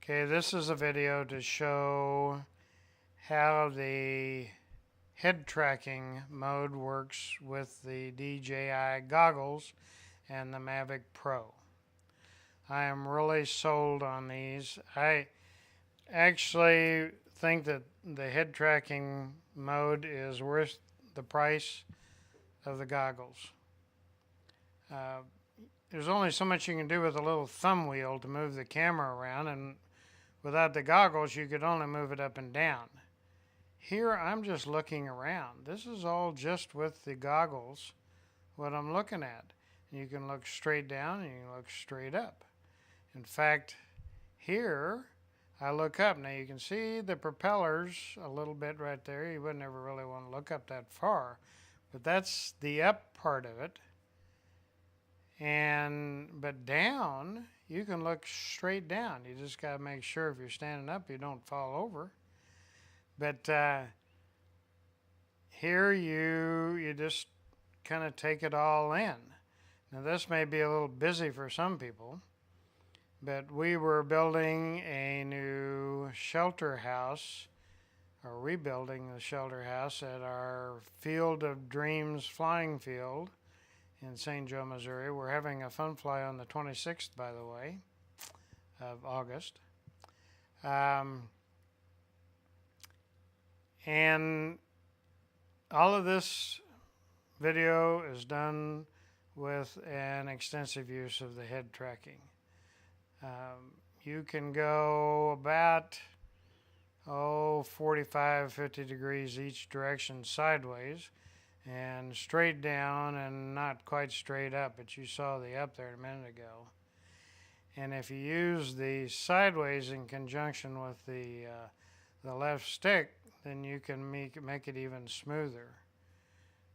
Okay, this is a video to show how the head tracking mode works with the DJI Goggles and the Mavic Pro. I am really sold on these. I actually think that the head tracking mode is worth the price of the goggles. Uh, there's only so much you can do with a little thumb wheel to move the camera around, and without the goggles you could only move it up and down. Here I'm just looking around. This is all just with the goggles, what I'm looking at. You can look straight down and you can look straight up. In fact, here I look up. Now you can see the propellers a little bit right there. You wouldn't ever really want to look up that far, but that's the up part of it. But down, you can look straight down. You just got to make sure if you're standing up you don't fall over. But here you just kind of take it all in. Now this may be a little busy for some people, but we were building a new shelter house, or rebuilding the shelter house at our Field of Dreams flying field in St. Joe, Missouri. We're having a fun fly on the 26th, by the way, of August. And all of this video is done with an extensive use of the head tracking. You can go about 45, 50 degrees each direction sideways, and straight down and not quite straight up, but you saw the up there a minute ago. And if you use the sideways in conjunction with the left stick, then you can make it even smoother.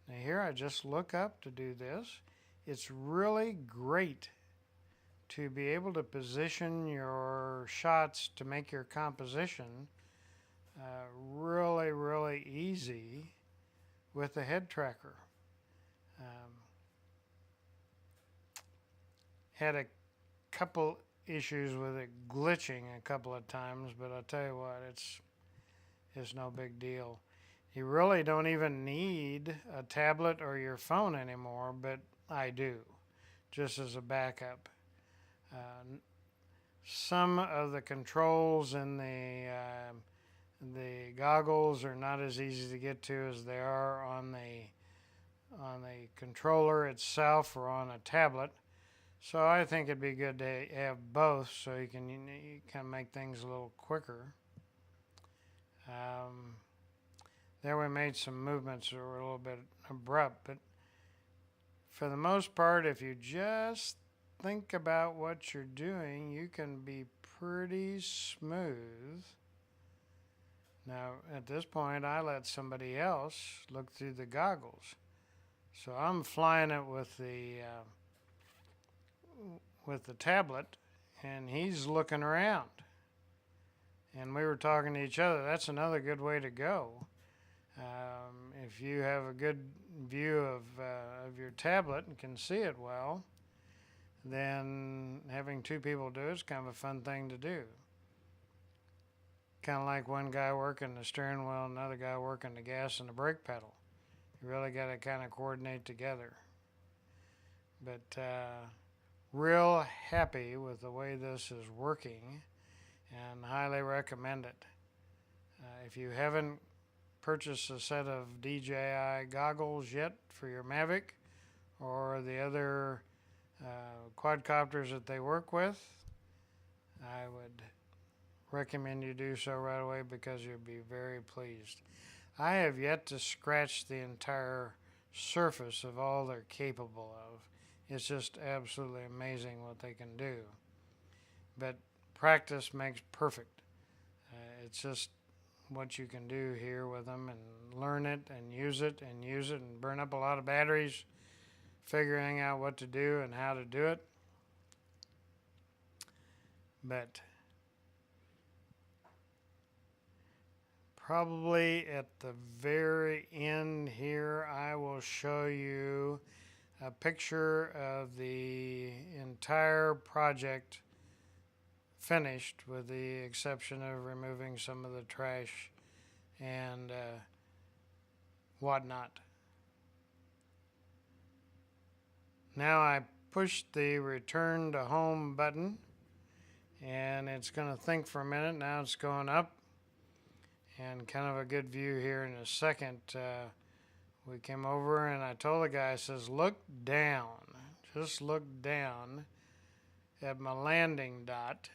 Now here I just look up to do this. It's really great to be able to position your shots to make your composition really easy with the head tracker. Had a couple issues with it glitching a couple of times, but I'll tell you what, it's no big deal. You really don't even need a tablet or your phone anymore, but I do, just as a backup. Some of the controls in the goggles are not as easy to get to as they are on the controller itself or on a tablet. So I think it'd be good to have both, so you can make things a little quicker. There we made some movements that were a little bit abrupt, but for the most part, if you just think about what you're doing, you can be pretty smooth. Now, at this point, I let somebody else look through the goggles. So I'm flying it with the tablet, and he's looking around. And we were talking to each other. That's another good way to go. If you have a good view of your tablet and can see it well, then having two people do it is kind of a fun thing to do. Kind of like one guy working the steering wheel and another guy working the gas and the brake pedal. You really got to kind of coordinate together. But real happy with the way this is working and highly recommend it. If you haven't purchased a set of DJI goggles yet for your Mavic or the other quadcopters that they work with, I would recommend you do so right away because you'll be very pleased. I have yet to scratch the entire surface of all they're capable of. It's just absolutely amazing what they can do. But practice makes perfect. It's just what you can do here with them, and learn it and use it and burn up a lot of batteries figuring out what to do and how to do it. But probably at the very end here, I will show you a picture of the entire project finished, with the exception of removing some of the trash and whatnot. Now I push the return to home button, and it's going to think for a minute. Now it's going up, and kind of a good view here in a second. We came over, and I told the guy, I says, look down. Just look down at my landing dot,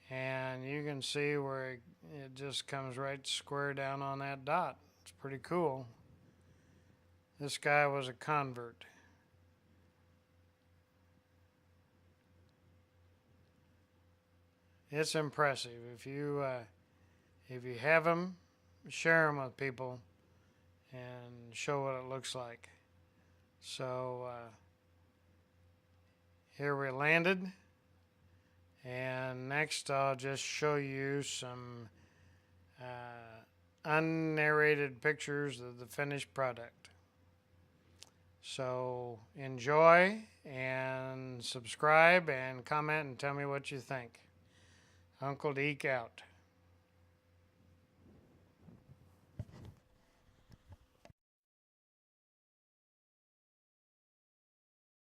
and you can see where it just comes right square down on that dot. It's pretty cool. This guy was a convert. It's impressive. If you have them, share them with people and show what it looks like. So here we landed, and next I'll just show you some unnarrated pictures of the finished product. So enjoy and subscribe and comment and tell me what you think. Uncle Deke out.